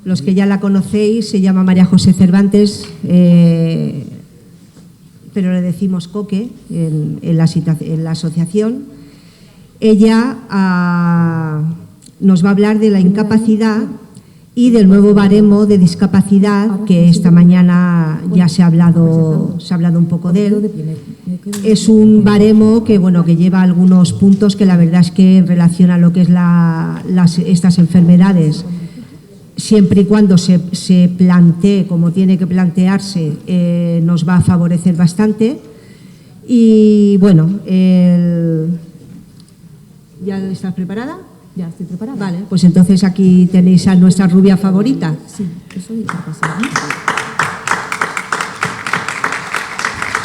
Los que ya la conocéis, se llama María José Cervantes, pero le decimos Coque en la asociación. Ella nos va a hablar de la incapacidad y del nuevo baremo de discapacidad, que esta mañana ya se ha hablado un poco de él. Es un baremo que, bueno, que lleva algunos puntos que la verdad es que en relación a lo que es estas enfermedades, siempre y cuando se plantee como tiene que plantearse, nos va a favorecer bastante. Y bueno, ¿ya estás preparada? Ya estoy preparada. Vale, pues entonces aquí tenéis a nuestra rubia favorita. Sí, eso ya pasa.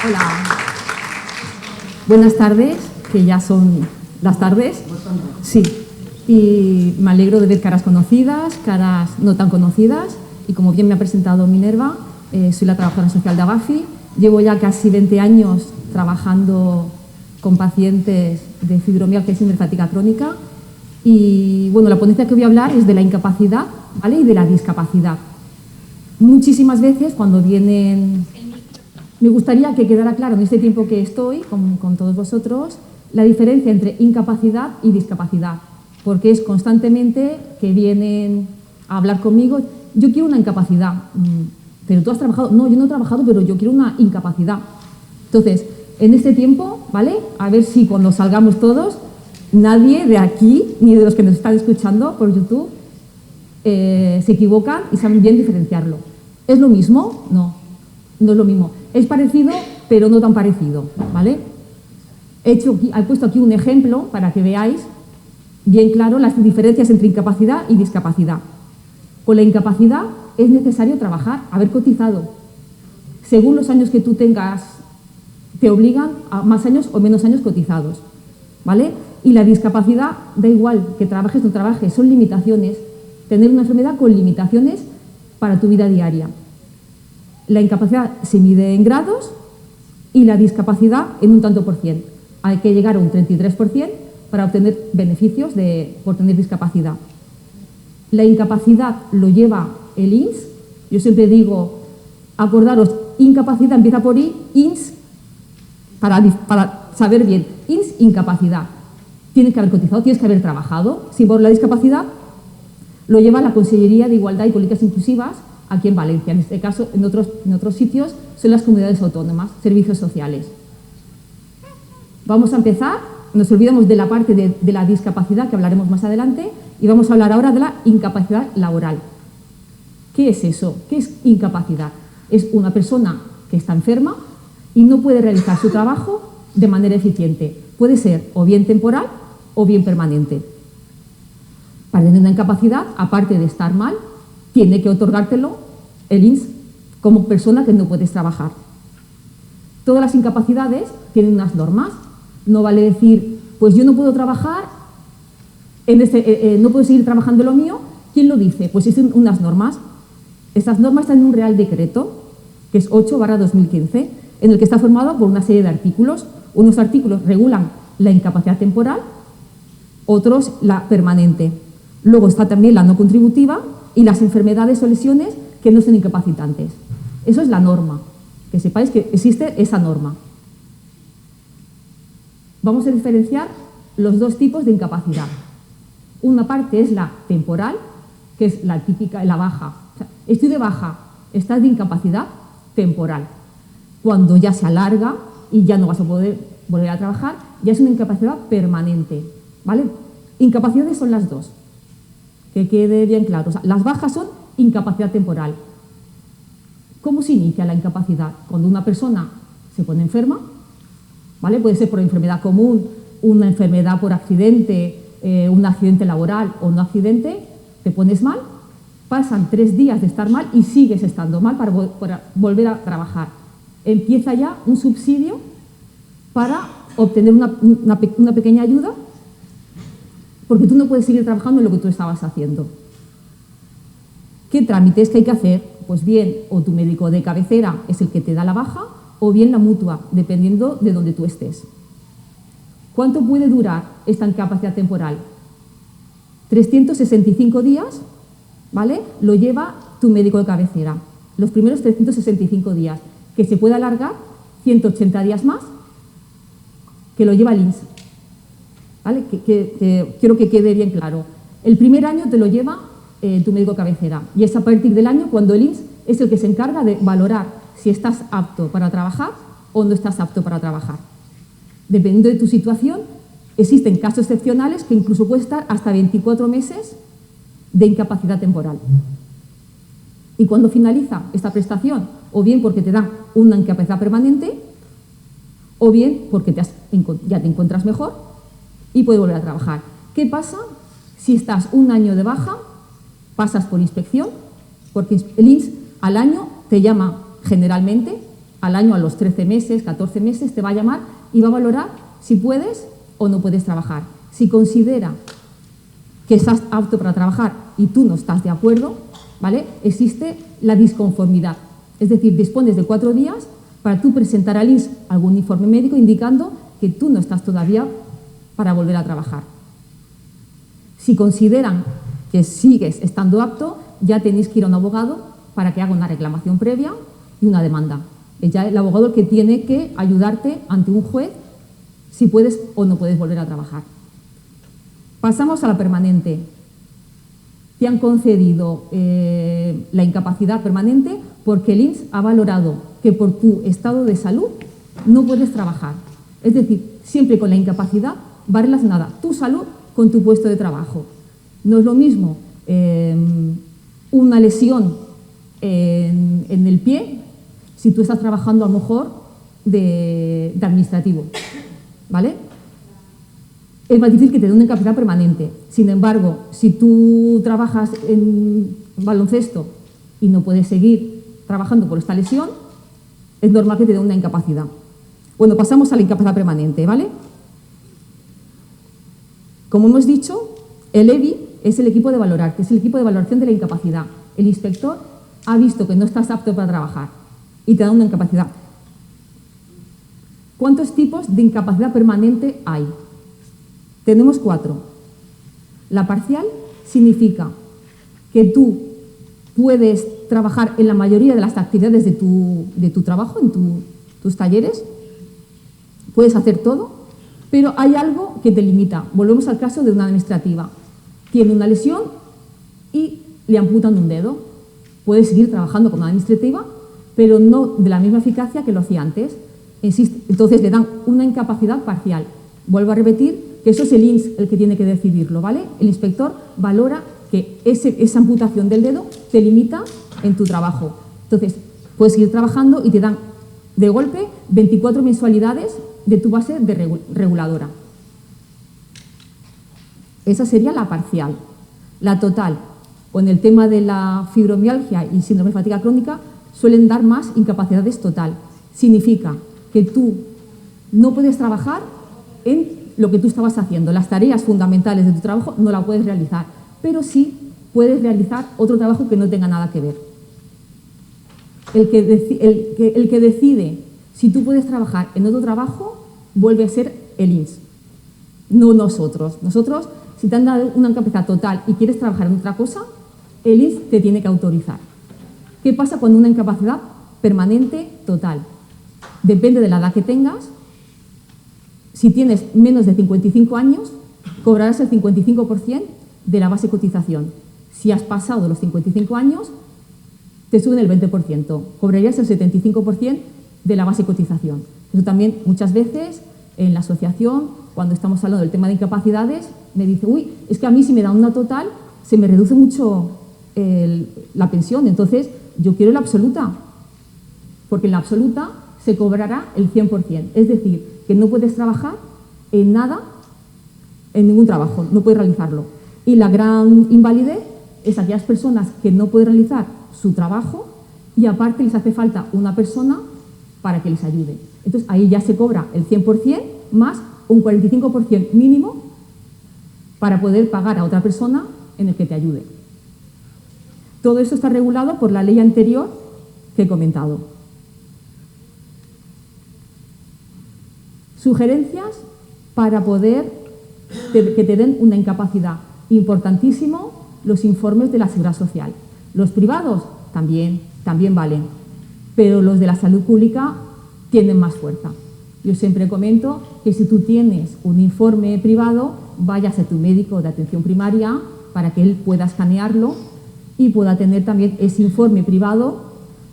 Hola. Buenas tardes, que ya son las tardes. Sí. Y me alegro de ver caras conocidas, caras no tan conocidas. Y como bien me ha presentado Minerva, soy la trabajadora social de Agafi. Llevo ya casi 20 años trabajando con pacientes de fibromialgia y síndrome de fatiga crónica. Y bueno, la ponencia que voy a hablar es de la incapacidad, ¿vale? Y de la discapacidad. Muchísimas veces cuando vienen... Me gustaría que quedara claro en este tiempo que estoy con todos vosotros la diferencia entre incapacidad y discapacidad, porque es constantemente que vienen a hablar conmigo. Yo quiero una incapacidad, pero tú has trabajado. No, yo no he trabajado, pero yo quiero una incapacidad. Entonces, en este tiempo, ¿vale? A ver si cuando salgamos todos, nadie de aquí, ni de los que nos están escuchando por YouTube, se equivocan y saben bien diferenciarlo. ¿Es lo mismo? No, no es lo mismo. Es parecido, pero no tan parecido, ¿vale? He puesto aquí un ejemplo para que veáis bien claro las diferencias entre incapacidad y discapacidad. Con la incapacidad es necesario trabajar, haber cotizado. Según los años que tú tengas, te obligan a más años o menos años cotizados, ¿vale? Y la discapacidad, da igual que trabajes o no trabajes, son limitaciones. Tener una enfermedad con limitaciones para tu vida diaria. La incapacidad se mide en grados y la discapacidad en un tanto por cien. Hay que llegar a un 33% para obtener beneficios por tener discapacidad. La incapacidad lo lleva el INS. Yo siempre digo, acordaros, incapacidad empieza por I, INS, para saber bien, INS, incapacidad. Tienes que haber cotizado, tienes que haber trabajado. Si por la discapacidad lo lleva la Consellería de Igualdad y Políticas Inclusivas aquí en Valencia. En este caso, en otros sitios son las comunidades autónomas, servicios sociales. Vamos a empezar, nos olvidamos de la parte de la discapacidad que hablaremos más adelante y vamos a hablar ahora de la incapacidad laboral. ¿Qué es eso? ¿Qué es incapacidad? Es una persona que está enferma y no puede realizar su trabajo de manera eficiente. Puede ser o bien temporal o bien permanente. Para tener una incapacidad, aparte de estar mal, tiene que otorgártelo el INS como persona que no puedes trabajar. Todas las incapacidades tienen unas normas. No vale decir, pues yo no puedo trabajar, no puedo seguir trabajando lo mío. ¿Quién lo dice? Pues existen unas normas. Estas normas están en un Real Decreto, que es 8/2015, en el que está formado por una serie de artículos. Unos artículos regulan la incapacidad temporal, otros la permanente. Luego está también la no contributiva y las enfermedades o lesiones que no son incapacitantes. Eso es la norma, que sepáis que existe esa norma. Vamos a diferenciar los dos tipos de incapacidad. Una parte es la temporal, que es la típica, la baja. O sea, estoy de baja, estás de incapacidad temporal. Cuando ya se alarga y ya no vas a poder volver a trabajar, ya es una incapacidad permanente, ¿vale? Incapacidades son las dos, que quede bien claro. O sea, las bajas son incapacidad temporal. ¿Cómo se inicia la incapacidad? Cuando una persona se pone enferma, ¿vale? Puede ser por enfermedad común, una enfermedad por accidente, un accidente laboral o no accidente, te pones mal, pasan 3 días de estar mal y sigues estando mal para volver a trabajar. Empieza ya un subsidio para obtener una pequeña ayuda, porque tú no puedes seguir trabajando en lo que tú estabas haciendo. ¿Qué trámites que hay que hacer? Pues bien, o tu médico de cabecera es el que te da la baja, o bien la mutua, dependiendo de donde tú estés. ¿Cuánto puede durar esta incapacidad temporal? 365 días ¿vale? Lo lleva tu médico de cabecera. Los primeros 365 días, que se puede alargar 180 días más, que lo lleva el INS. ¿Vale? Quiero que quede bien claro. El primer año te lo lleva tu médico de cabecera y es a partir del año cuando el INS es el que se encarga de valorar si estás apto para trabajar o no estás apto para trabajar. Dependiendo de tu situación, existen casos excepcionales que incluso puede estar hasta 24 meses de incapacidad temporal. Y cuando finaliza esta prestación, o bien porque te dan una incapacidad permanente, o bien porque ya te encuentras mejor y puedes volver a trabajar. ¿Qué pasa si estás un año de baja, pasas por inspección? Porque el INS al año te llama generalmente, al año a los 13 meses, 14 meses, te va a llamar y va a valorar si puedes o no puedes trabajar. Si considera que estás apto para trabajar y tú no estás de acuerdo, ¿vale? Existe la disconformidad. Es decir, dispones de 4 días para tú presentar al INS algún informe médico indicando que tú no estás todavía para volver a trabajar. Si consideran que sigues estando apto, ya tenéis que ir a un abogado para que haga una reclamación previa y una demanda. Es ya el abogado el que tiene que ayudarte ante un juez si puedes o no puedes volver a trabajar. Pasamos a la permanente. Te han concedido la incapacidad permanente porque el INS ha valorado que por tu estado de salud no puedes trabajar. Es decir, siempre con la incapacidad va relacionada tu salud con tu puesto de trabajo. No es lo mismo una lesión en el pie si tú estás trabajando a lo mejor de administrativo, ¿vale? Es más difícil que te dé una incapacidad permanente. Sin embargo, si tú trabajas en baloncesto y no puedes seguir trabajando por esta lesión, es normal que te dé una incapacidad. Bueno, pasamos a la incapacidad permanente, ¿vale? Como hemos dicho, el EBI es el equipo de valorar, que es el equipo de valoración de la incapacidad. El inspector ha visto que no estás apto para trabajar y te da una incapacidad. ¿Cuántos tipos de incapacidad permanente hay? Tenemos 4. La parcial significa que tú puedes trabajar en la mayoría de las actividades de tu trabajo, en tus talleres, puedes hacer todo, pero hay algo que te limita. Volvemos al caso de una administrativa. Tiene una lesión y le amputan un dedo. Puede seguir trabajando como administrativa, pero no de la misma eficacia que lo hacía antes. Entonces le dan una incapacidad parcial. Vuelvo a repetir que eso es el INS el que tiene que decidirlo, ¿vale? El inspector valora que esa amputación del dedo te limita en tu trabajo. Entonces, puedes seguir trabajando y te dan de golpe 24 mensualidades de tu base de reguladora. Esa sería la parcial. La total, con el tema de la fibromialgia y síndrome de fatiga crónica, suelen dar más incapacidades total. Significa que tú no puedes trabajar en lo que tú estabas haciendo. Las tareas fundamentales de tu trabajo no la puedes realizar, pero sí puedes realizar otro trabajo que no tenga nada que ver. El que decide si tú puedes trabajar en otro trabajo vuelve a ser el INS, no nosotros. Nosotros, si te han dado una incapacidad total y quieres trabajar en otra cosa, el INS te tiene que autorizar. ¿Qué pasa con una incapacidad permanente total? Depende de la edad que tengas. Si tienes menos de 55 años, cobrarás el 55% de la base de cotización. Si has pasado los 55 años, te suben el 20%. Cobrarías el 75% de la base de cotización. Eso también muchas veces en la asociación, cuando estamos hablando del tema de incapacidades, me dice, uy, es que a mí si me da una total, se me reduce mucho la pensión. Entonces, yo quiero la absoluta, porque en la absoluta se cobrará el 100%. Es decir, que no puedes trabajar en nada, en ningún trabajo, no puedes realizarlo. Y la gran invalidez es aquellas personas que no pueden realizar su trabajo y aparte les hace falta una persona para que les ayude. Entonces ahí ya se cobra el 100% más un 45% mínimo para poder pagar a otra persona en el que te ayude. Todo esto está regulado por la ley anterior que he comentado. Sugerencias para poder que te den una incapacidad. Importantísimo los informes de la Seguridad Social. Los privados también valen, pero los de la salud pública tienen más fuerza. Yo siempre comento que si tú tienes un informe privado, vayas a tu médico de atención primaria para que él pueda escanearlo y pueda tener también ese informe privado,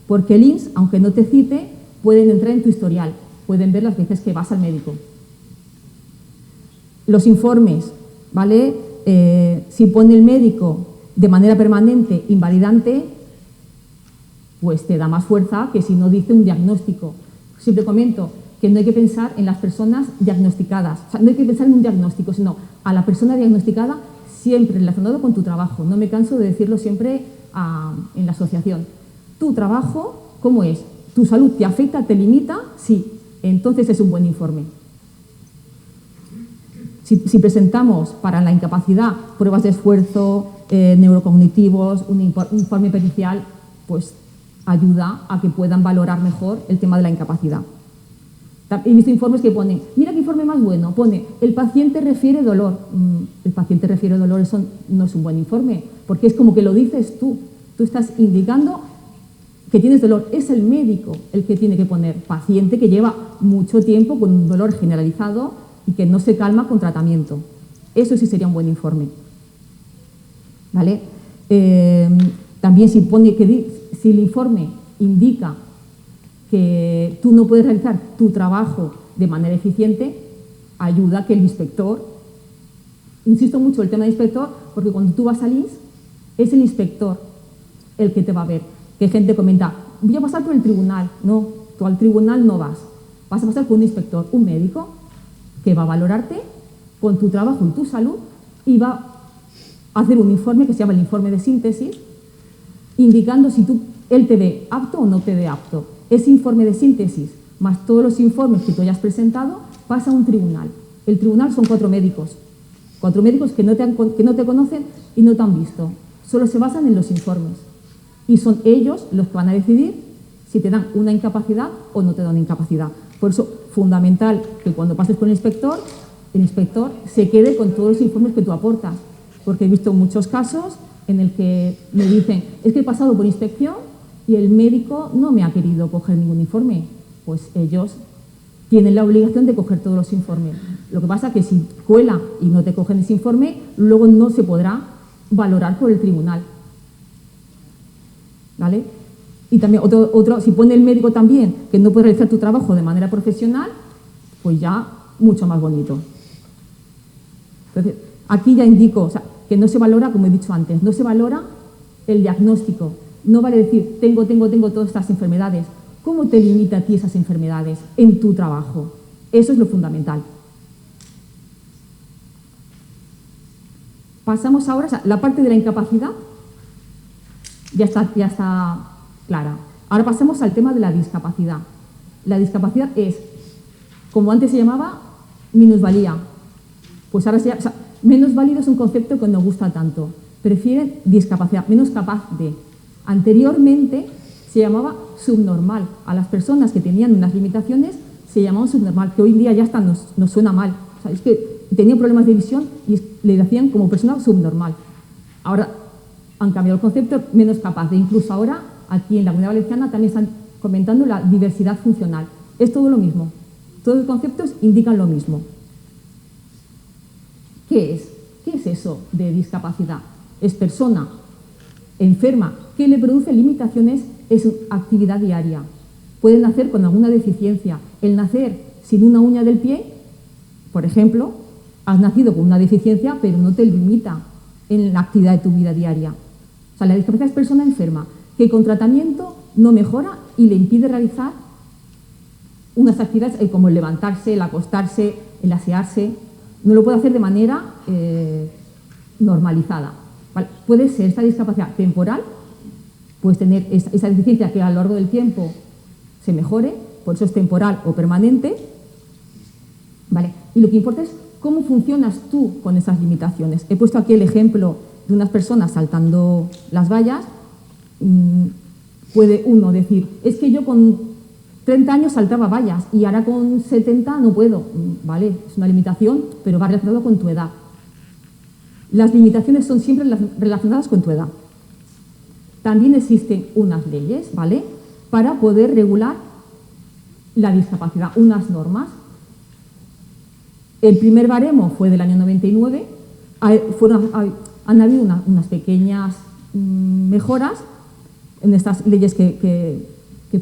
porque el INS, aunque no te cite, pueden entrar en tu historial, pueden ver las veces que vas al médico. Los informes, ¿vale? Si pone el médico de manera permanente invalidante, pues te da más fuerza que si no dice un diagnóstico. Siempre comento que no hay que pensar en las personas diagnosticadas, o sea, no hay que pensar en un diagnóstico, sino a la persona diagnosticada siempre relacionado con tu trabajo. No me canso de decirlo siempre en la asociación. Tu trabajo, ¿cómo es? ¿Tu salud te afecta, te limita? Sí, entonces es un buen informe. Si presentamos para la incapacidad pruebas de esfuerzo, neurocognitivos, un informe pericial, pues ayuda a que puedan valorar mejor el tema de la incapacidad. He visto informes que ponen, mira qué informe más bueno, pone, el paciente refiere dolor. El paciente refiere dolor, eso no es un buen informe, porque es como que lo dices tú. Tú estás indicando que tienes dolor. Es el médico el que tiene que poner paciente que lleva mucho tiempo con un dolor generalizado y que no se calma con tratamiento. Eso sí sería un buen informe. ¿Vale? También si el informe indica que tú no puedes realizar tu trabajo de manera eficiente, ayuda a que el inspector, insisto mucho en el tema del inspector, porque cuando tú vas al INS, es el inspector el que te va a ver. Que gente comenta, voy a pasar por el tribunal. No, tú al tribunal no vas. Vas a pasar por un inspector, un médico, que va a valorarte con tu trabajo y tu salud y va a hacer un informe que se llama el informe de síntesis, indicando si él te ve apto o no te ve apto. Ese informe de síntesis, más todos los informes que tú hayas presentado, pasa a un tribunal. El tribunal son 4 médicos. 4 médicos que no te conocen y no te han visto. Solo se basan en los informes. Y son ellos los que van a decidir si te dan una incapacidad o no te dan una incapacidad. Por eso, fundamental que cuando pases con el inspector se quede con todos los informes que tú aportas. Porque he visto muchos casos en el que me dicen, es que he pasado por inspección y el médico no me ha querido coger ningún informe. Pues ellos tienen la obligación de coger todos los informes. Lo que pasa es que si cuela y no te cogen ese informe, luego no se podrá valorar por el tribunal. ¿Vale? Y también si pone el médico también que no puede realizar tu trabajo de manera profesional, pues ya mucho más bonito. Entonces, aquí ya indico, o sea, que no se valora, como he dicho antes, no se valora el diagnóstico. No vale decir, tengo todas estas enfermedades. ¿Cómo te limita a ti esas enfermedades en tu trabajo? Eso es lo fundamental. Pasamos ahora, o sea, la parte de la incapacidad ya está clara. Ahora pasemos al tema de la discapacidad. La discapacidad es, como antes se llamaba, minusvalía. Pues ahora minusválido es un concepto que no gusta tanto. Prefieren discapacidad, menos capaz de. Anteriormente se llamaba subnormal. A las personas que tenían unas limitaciones se llamaban subnormal, que hoy en día ya hasta nos suena mal. O sea, es que tenían problemas de visión y le decían como persona subnormal. Ahora han cambiado el concepto, menos capaz de. Incluso ahora, aquí en la Comunidad Valenciana, también están comentando la diversidad funcional. Es todo lo mismo. Todos los conceptos indican lo mismo. ¿Qué es? ¿Qué es eso de discapacidad? Es persona enferma que le produce limitaciones en su actividad diaria. Puede nacer con alguna deficiencia. El nacer sin una uña del pie, por ejemplo, has nacido con una deficiencia, pero no te limita en la actividad de tu vida diaria. O sea, la discapacidad es persona enferma que con tratamiento no mejora y le impide realizar unas actividades como el levantarse, el acostarse, el asearse. No lo puede hacer de manera normalizada. ¿Vale? Puede ser esta discapacidad temporal, puedes tener esa deficiencia que a lo largo del tiempo se mejore, por eso es temporal o permanente. ¿Vale? Y lo que importa es cómo funcionas tú con esas limitaciones. He puesto aquí el ejemplo de unas personas saltando las vallas. Puede uno decir, es que yo con 30 años saltaba vallas y ahora con 70 no puedo. Vale, es una limitación, pero va relacionado con tu edad. Las limitaciones son siempre relacionadas con tu edad. También existen unas leyes, ¿vale?, para poder regular la discapacidad, unas normas. El primer baremo fue del año 99, han habido unas pequeñas mejoras en estas leyes que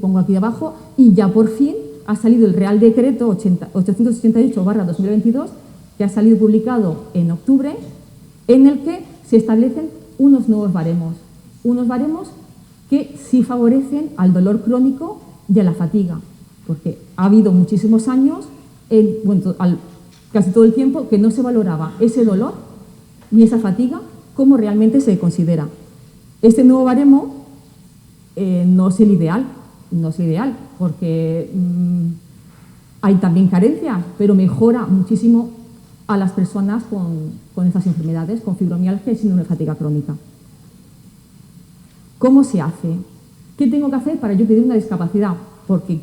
pongo aquí abajo, y ya por fin ha salido el Real Decreto 888/2022, que ha salido publicado en octubre, en el que se establecen unos nuevos baremos que sí favorecen al dolor crónico y a la fatiga, porque ha habido muchísimos años, casi todo el tiempo, que no se valoraba ese dolor ni esa fatiga como realmente se considera. Este nuevo baremo no es el ideal, porque hay también carencias, pero mejora muchísimo a las personas con estas enfermedades, con fibromialgia y síndrome de fatiga crónica. ¿Cómo se hace? ¿Qué tengo que hacer para yo pedir una discapacidad? Porque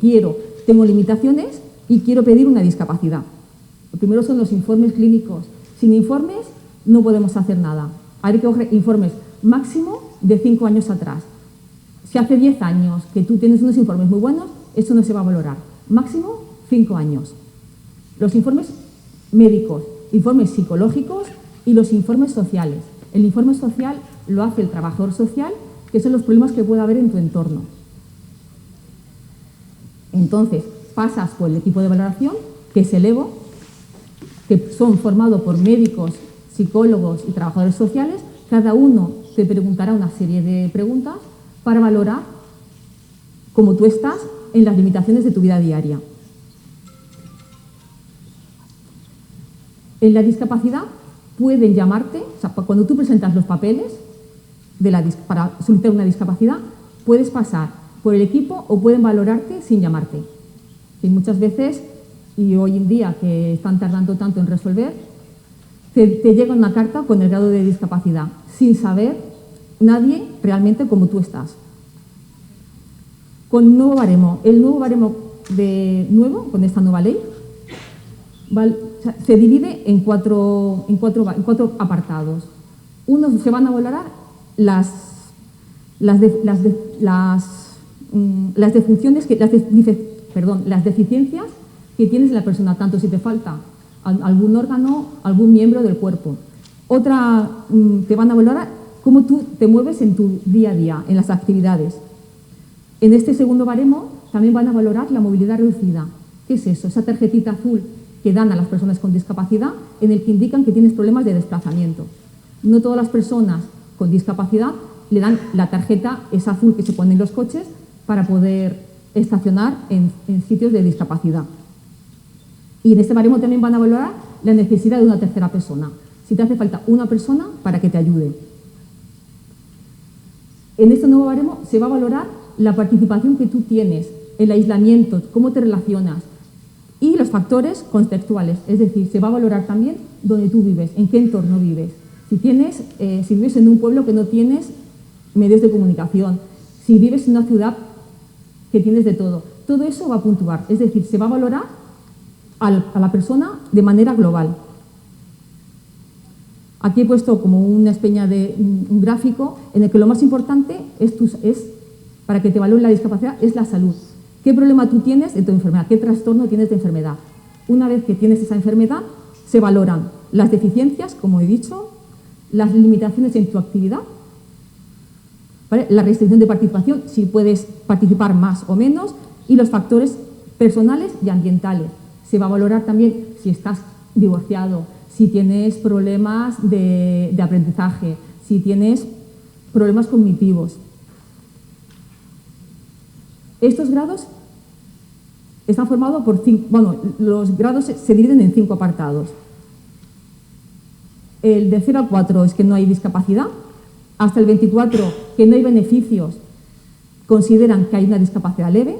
tengo limitaciones y quiero pedir una discapacidad. Lo primero son los informes clínicos. Sin informes no podemos hacer nada. Hay que coger informes máximo de 5 años atrás. Si hace 10 años que tú tienes unos informes muy buenos, eso no se va a valorar. Máximo 5 años. Los informes médicos, informes psicológicos y los informes sociales. El informe social lo hace el trabajador social, que son los problemas que puede haber en tu entorno. Entonces, pasas por el equipo de valoración, que es el EVO, que son formados por médicos, psicólogos y trabajadores sociales. Cada uno te preguntará una serie de preguntas para valorar cómo tú estás en las limitaciones de tu vida diaria. En la discapacidad pueden llamarte, cuando tú presentas los papeles para solicitar una discapacidad, puedes pasar por el equipo o pueden valorarte sin llamarte. Y muchas veces, y hoy en día que están tardando tanto en resolver, te llega una carta con el grado de discapacidad, sin saber nadie realmente cómo tú estás. Con el nuevo baremo con esta nueva ley, se divide en cuatro apartados. Uno, se van a valorar las deficiencias que tienes en la persona, tanto si te falta algún órgano, algún miembro del cuerpo. Otra, te van a valorar cómo tú te mueves en tu día a día, en las actividades. En este segundo baremo también van a valorar la movilidad reducida. ¿Qué es eso? Esa tarjetita azul que dan a las personas con discapacidad, en el que indican que tienes problemas de desplazamiento. No todas las personas con discapacidad le dan la tarjeta esa azul que se pone en los coches para poder estacionar en sitios de discapacidad. Y en este baremo también van a valorar la necesidad de una tercera persona. Si te hace falta una persona para que te ayude. En este nuevo baremo se va a valorar la participación que tú tienes, el aislamiento, cómo te relacionas y los factores contextuales. Es decir, se va a valorar también dónde tú vives, en qué entorno vives. Si vives en un pueblo que no tienes medios de comunicación, si vives en una ciudad que tienes de todo, todo eso va a puntuar. Es decir, se va a valorar a la persona de manera global. Aquí he puesto como una especie de un gráfico en el que lo más importante para que te valoren la discapacidad es la salud. ¿Qué problema tú tienes de tu enfermedad? ¿Qué trastorno tienes de enfermedad? Una vez que tienes esa enfermedad, se valoran las deficiencias, como he dicho, las limitaciones en tu actividad, ¿vale?, la restricción de participación, si puedes participar más o menos, y los factores personales y ambientales. Se va a valorar también si estás divorciado, si tienes problemas de aprendizaje, si tienes problemas cognitivos. Estos grados están formados por los grados se dividen en 5 apartados. El de 0 a 4 es que no hay discapacidad. Hasta el 24, que no hay beneficios, consideran que hay una discapacidad leve.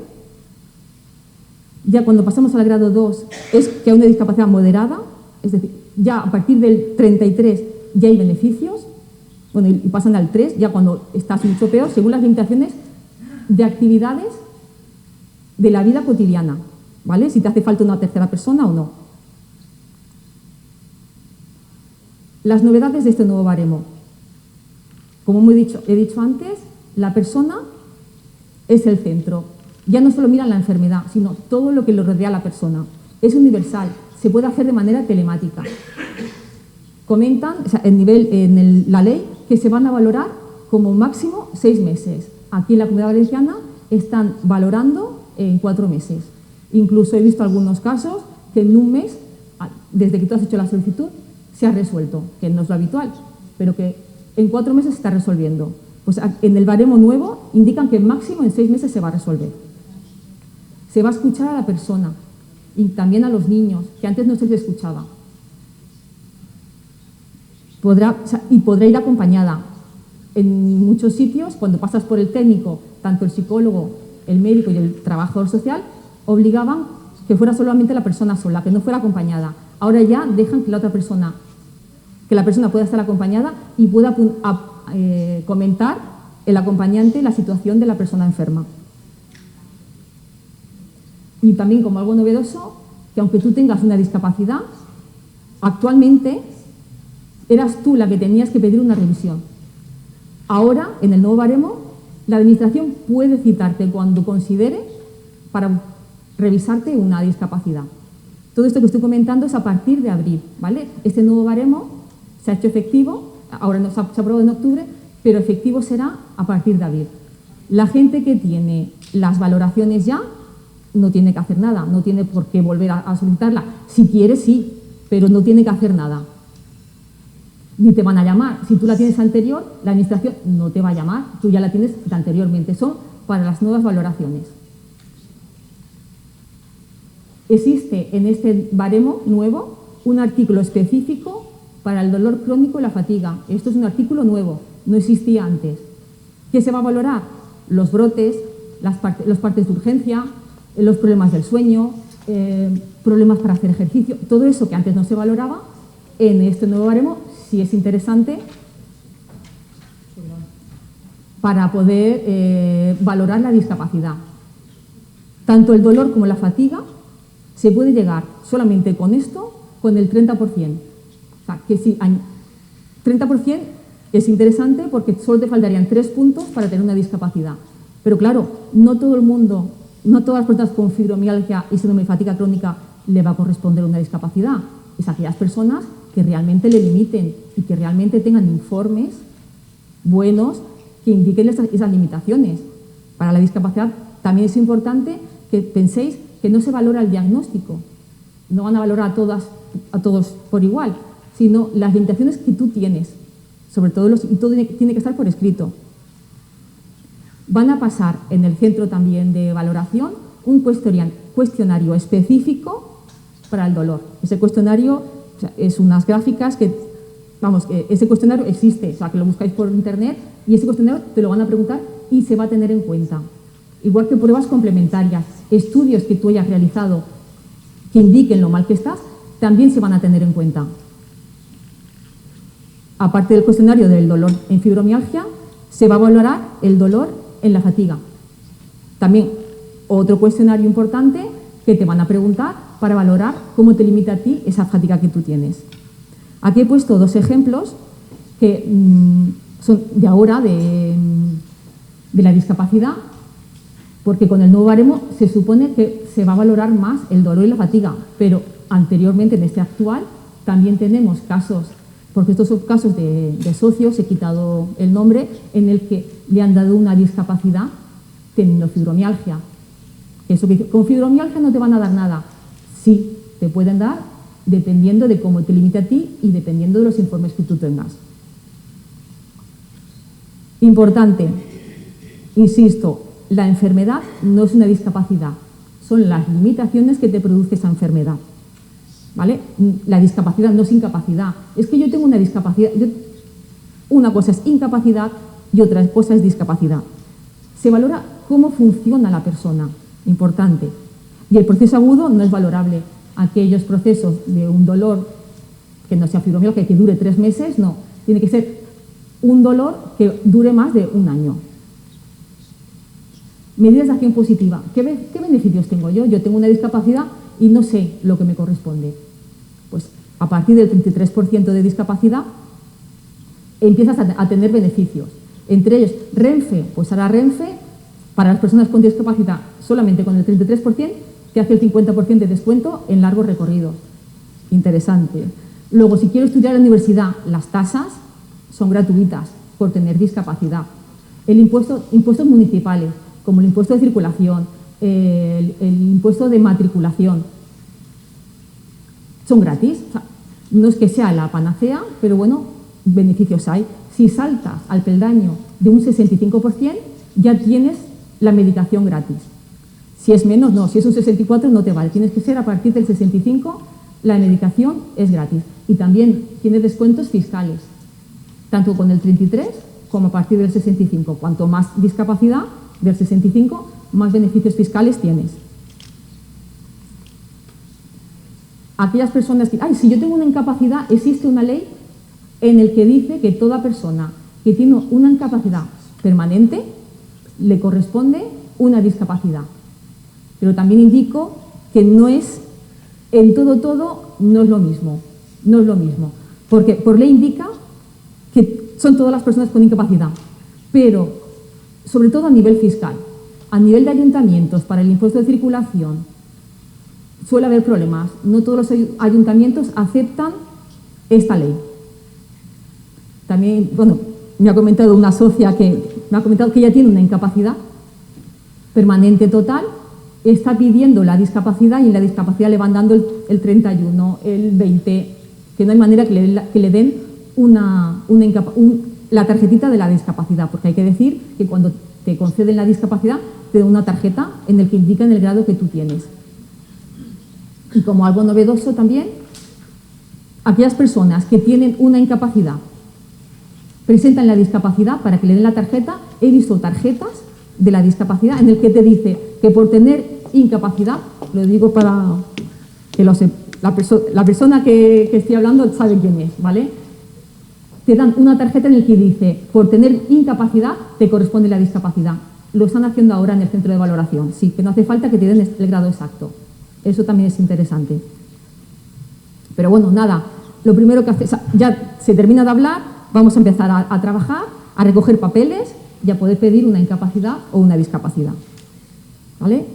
Ya cuando pasamos al grado 2 es que hay una discapacidad moderada, es decir, ya a partir del 33 ya hay beneficios, y pasan al 3, ya cuando estás mucho peor, según las limitaciones de actividades de la vida cotidiana, ¿vale? Si te hace falta una tercera persona o no. Las novedades de este nuevo baremo. Como he dicho antes, la persona es el centro. Ya no solo miran la enfermedad, sino todo lo que lo rodea a la persona. Es universal, se puede hacer de manera telemática. Comentan, o sea, la ley, que se van a valorar como máximo 6 meses. Aquí en la Comunidad Valenciana están valorando en 4 meses. Incluso he visto algunos casos que en un mes, desde que tú has hecho la solicitud, se ha resuelto, que no es lo habitual, pero que en 4 meses se está resolviendo. Pues en el baremo nuevo indican que máximo en 6 meses se va a resolver. Se va a escuchar a la persona y también a los niños, que antes no se les escuchaba. Podrá ir acompañada. En muchos sitios, cuando pasas por el técnico, tanto el psicólogo, el médico y el trabajador social obligaban que fuera solamente la persona sola, que no fuera acompañada. Ahora ya dejan que la persona pueda estar acompañada y pueda comentar el acompañante la situación de la persona enferma. Y también, como algo novedoso, que aunque tú tengas una discapacidad, actualmente eras tú la que tenías que pedir una revisión. Ahora, en el nuevo baremo, la Administración puede citarte cuando considere para revisarte una discapacidad. Todo esto que estoy comentando es a partir de abril, ¿vale? Este nuevo baremo se ha hecho efectivo, ahora no se ha aprobado en octubre, pero efectivo será a partir de abril. La gente que tiene las valoraciones ya no tiene que hacer nada, no tiene por qué volver a solicitarla. Si quiere, sí, pero no tiene que hacer nada. Ni te van a llamar. Si tú la tienes anterior, la Administración no te va a llamar, tú ya la tienes de anteriormente. Son para las nuevas valoraciones. Existe en este baremo nuevo un artículo específico para el dolor crónico y la fatiga. Esto es un artículo nuevo, no existía antes. ¿Qué se va a valorar? Los brotes, los partes de urgencia, los problemas del sueño, problemas para hacer ejercicio, todo eso que antes no se valoraba, en este nuevo baremo sí es interesante para poder valorar la discapacidad. Tanto el dolor como la fatiga se puede llegar solamente con esto, con el 30%. O sea, que si 30% es interesante porque solo te faltarían 3 puntos para tener una discapacidad. Pero claro, no todo el mundo, no todas las personas con fibromialgia y síndrome de fatiga crónica le va a corresponder una discapacidad. Es aquellas personas que realmente le limiten y que realmente tengan informes buenos que indiquen esas limitaciones. Para la discapacidad también es importante que penséis que no se valora el diagnóstico. No van a valorar a todos por igual, sino las limitaciones que tú tienes. Sobre todo, y todo tiene que estar por escrito. Van a pasar en el centro también de valoración un cuestionario específico para el dolor. Ese cuestionario, o sea, es unas gráficas que ese cuestionario existe, o sea, que lo buscáis por internet y ese cuestionario te lo van a preguntar y se va a tener en cuenta. Igual que pruebas complementarias, estudios que tú hayas realizado que indiquen lo mal que estás, también se van a tener en cuenta. Aparte del cuestionario del dolor en fibromialgia, se va a valorar el dolor en la fatiga. También otro cuestionario importante que te van a preguntar para valorar cómo te limita a ti esa fatiga que tú tienes. Aquí he puesto 2 ejemplos que son de ahora, de la discapacidad, porque con el nuevo baremo se supone que se va a valorar más el dolor y la fatiga, pero anteriormente en este actual también tenemos casos, porque estos son casos de socios, he quitado el nombre, en el que le han dado una discapacidad teniendo fibromialgia. Eso que con fibromialgia no te van a dar nada. Sí, te pueden dar dependiendo de cómo te limite a ti y dependiendo de los informes que tú tengas. Importante, insisto, la enfermedad no es una discapacidad, son las limitaciones que te produce esa enfermedad. ¿Vale? La discapacidad no es incapacidad. Es que yo tengo una discapacidad. Una cosa es incapacidad y otra cosa es discapacidad. Se valora cómo funciona la persona, importante. Y el proceso agudo no es valorable. Aquellos procesos de un dolor que no sea fibromialgia, que dure 3 meses, no. Tiene que ser un dolor que dure más de 1 año. Medidas de acción positiva. ¿Qué beneficios tengo yo? Yo tengo una discapacidad y no sé lo que me corresponde. Pues a partir del 33% de discapacidad, empiezas a tener beneficios. Entre ellos, Renfe, pues ahora Renfe, para las personas con discapacidad, solamente con el 33%, te hace el 50% de descuento en largos recorridos. Interesante. Luego, si quiero estudiar en la universidad, las tasas son gratuitas por tener discapacidad. Impuestos municipales, como el impuesto de circulación, el impuesto de matriculación, son gratis. O sea, no es que sea la panacea, pero bueno, beneficios hay. Si saltas al peldaño de un 65%, ya tienes la medicación gratis. Si es menos, no. Si es un 64, no te vale. Tienes que ser a partir del 65, la medicación es gratis. Y también tienes descuentos fiscales, tanto con el 33 como a partir del 65. Cuanto más discapacidad del 65, más beneficios fiscales tienes. Aquellas personas que, si yo tengo una incapacidad, existe una ley en el que dice que toda persona que tiene una incapacidad permanente le corresponde una discapacidad. Pero también indico que no es, en todo no es lo mismo. No es lo mismo. Porque por ley indica que son todas las personas con incapacidad. Pero, sobre todo a nivel fiscal, a nivel de ayuntamientos, para el impuesto de circulación, suele haber problemas. No todos los ayuntamientos aceptan esta ley. También, bueno, me ha comentado una socia que ella tiene una incapacidad permanente total, está pidiendo la discapacidad y en la discapacidad le van dando el 31, el 20, que no hay manera que le den la tarjetita de la discapacidad, porque hay que decir que cuando te conceden la discapacidad te dan una tarjeta en el que indican el grado que tú tienes. Y como algo novedoso también, aquellas personas que tienen una incapacidad presentan la discapacidad para que le den la tarjeta. He visto tarjetas de la discapacidad en el que te dice que por tener incapacidad, lo digo para que la persona que estoy hablando sabe quién es, ¿vale? Te dan una tarjeta en el que dice, por tener incapacidad te corresponde la discapacidad. Lo están haciendo ahora en el centro de valoración, sí, que no hace falta que te den el grado exacto. Eso también es interesante. Pero bueno, nada, lo primero que hace, ya se termina de hablar, vamos a empezar a trabajar, a recoger papeles y a poder pedir una incapacidad o una discapacidad. ¿Vale?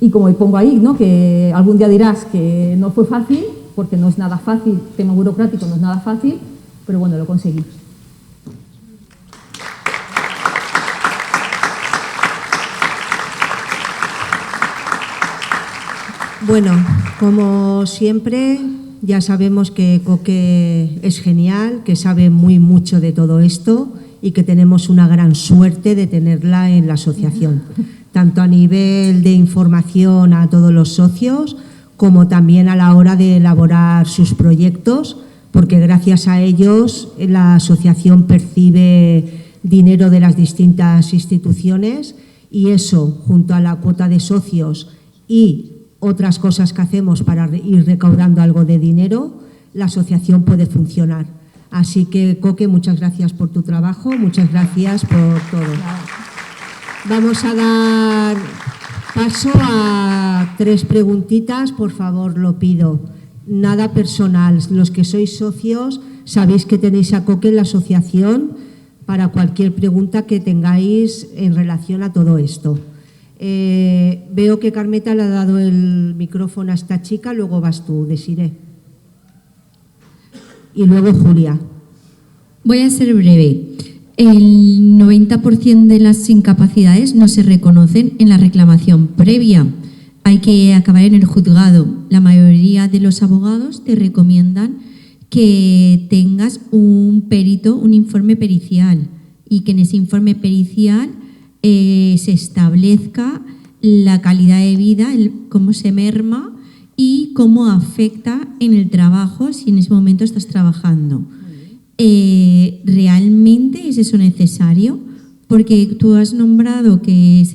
Y como pongo ahí, ¿no?, que algún día dirás que no fue fácil, porque no es nada fácil, tema burocrático no es nada fácil, pero bueno, lo conseguí. Bueno, como siempre, ya sabemos que Coque es genial, que sabe mucho de todo esto y que tenemos una gran suerte de tenerla en la asociación, tanto a nivel de información a todos los socios como también a la hora de elaborar sus proyectos, porque gracias a ellos la asociación percibe dinero de las distintas instituciones y eso, junto a la cuota de socios y otras cosas que hacemos para ir recaudando algo de dinero, la asociación puede funcionar. Así que, Coque, muchas gracias por tu trabajo, muchas gracias por todo. Vamos a dar paso a 3 preguntitas, por favor, lo pido. Nada personal, los que sois socios sabéis que tenéis a Coque en la asociación para cualquier pregunta que tengáis en relación a todo esto. Veo que Carmeta le ha dado el micrófono a esta chica, luego vas tú, Desiré. Y luego Julia. Voy a ser breve. El 90% de las incapacidades no se reconocen en la reclamación previa. Hay que acabar en el juzgado. La mayoría de los abogados te recomiendan que tengas un perito, un informe pericial, y que en ese informe pericial se establezca la calidad de vida, cómo se merma y cómo afecta en el trabajo si en ese momento estás trabajando. ¿Realmente es eso necesario? Porque tú has nombrado que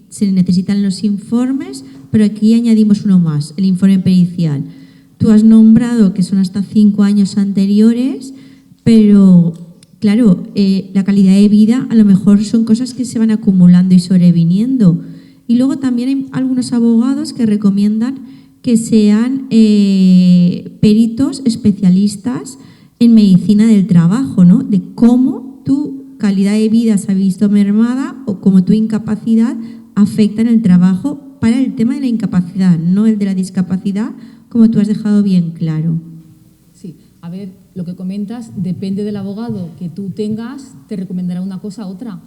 se necesitan los informes, pero aquí añadimos uno más, el informe pericial. Tú has nombrado que son hasta 5 años anteriores, pero claro, la calidad de vida a lo mejor son cosas que se van acumulando y sobreviniendo. Y luego también hay algunos abogados que recomiendan que sean peritos especialistas en medicina del trabajo, ¿no? De cómo tu calidad de vida se ha visto mermada o cómo tu incapacidad afecta en el trabajo para el tema de la incapacidad, no el de la discapacidad, como tú has dejado bien claro. Sí, a ver, lo que comentas depende del abogado que tú tengas, te recomendará una cosa u otra.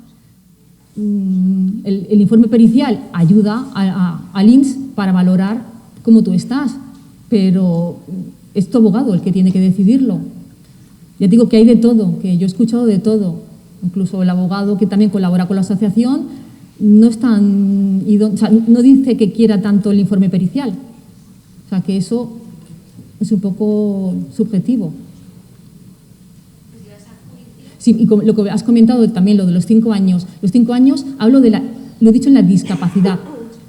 El informe pericial ayuda al INS para valorar cómo tú estás, pero es tu abogado el que tiene que decidirlo. Ya te digo que hay de todo, que yo he escuchado de todo. Incluso el abogado que también colabora con la asociación no no dice que quiera tanto el informe pericial. O sea, que eso es un poco subjetivo. Sí, y lo que has comentado también, lo de los 5 años. Los 5 años, hablo de lo he dicho en la discapacidad.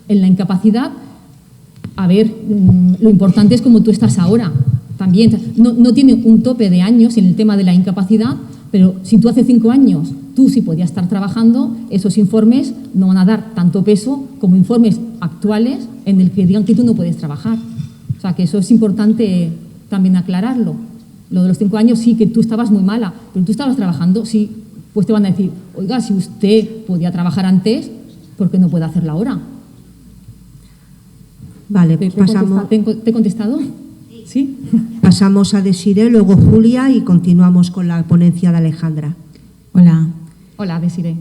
En la incapacidad, a ver, lo importante es cómo tú estás ahora. También, no tiene un tope de años en el tema de la incapacidad, pero si tú hace 5 años, tú sí podías estar trabajando, esos informes no van a dar tanto peso como informes actuales en el que digan que tú no puedes trabajar. O sea, que eso es importante también aclararlo. Lo de los 5 años sí que tú estabas muy mala, pero tú estabas trabajando, sí, pues te van a decir, oiga, si usted podía trabajar antes, ¿por qué no puede hacerlo ahora? Vale, pasamos. ¿Te he contestado? Sí. Pasamos a Desiree, luego Julia y continuamos con la ponencia de Alejandra. Hola. Hola, Desiree.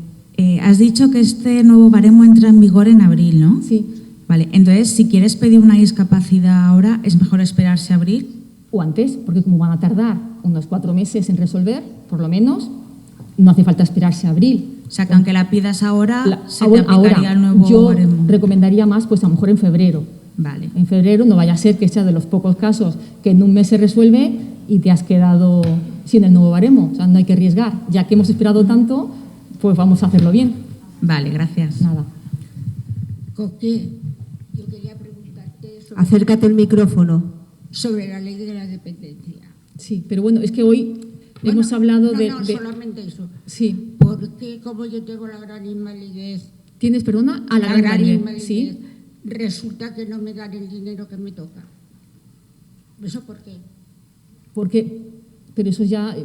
Has dicho que este nuevo baremo entra en vigor en abril, ¿no? Sí. Vale, entonces, si quieres pedir una discapacidad ahora, ¿es mejor esperarse a abril? O antes, porque como van a tardar unos 4 meses en resolver, por lo menos, no hace falta esperarse a abril. O sea, que aunque la pidas ahora, se te aplicaría el nuevo yo baremo. recomendaría más, pues a lo mejor en febrero. Vale. En febrero no vaya a ser que sea de los pocos casos que en un mes se resuelve y te has quedado sin el nuevo baremo. O sea, no hay que arriesgar. Ya que hemos esperado tanto, pues vamos a hacerlo bien. Vale, gracias. Nada. Coque, yo quería preguntarte Acércate el micrófono. sobre la ley de la dependencia. Sí, pero bueno, es que hoy hemos hablado no, solamente eso. Sí. Porque como yo tengo la gran invalidez, ¿Tienes, perdona? A la gran invalidez. Sí. resulta que no me dan el dinero que me toca. ¿Eso por qué? Pero eso ya,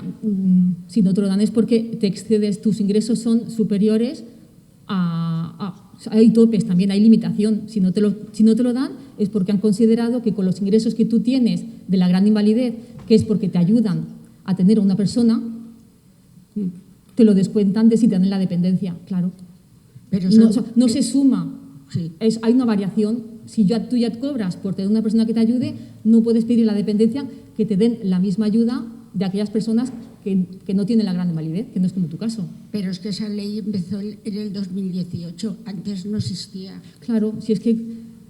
si no te lo dan es porque te excedes, tus ingresos son superiores hay topes también, hay limitación. Si no te lo dan es porque han considerado que con los ingresos que tú tienes de la gran invalidez, que es porque te ayudan a tener a una persona, te lo descuentan de si te dan la dependencia, claro. Pero no se suma. Sí. Hay una variación. Si tú ya cobras por tener una persona que te ayude, no puedes pedir la dependencia que te den la misma ayuda de aquellas personas que no tienen la gran invalidez, que no es como tu caso. Pero es que esa ley empezó en el 2018, antes no existía. Claro, si es que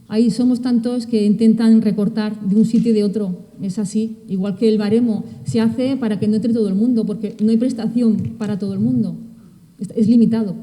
ahí somos tantos que intentan recortar de un sitio y de otro, es así. Igual que el baremo se hace para que no entre todo el mundo, porque no hay prestación para todo el mundo, es limitado.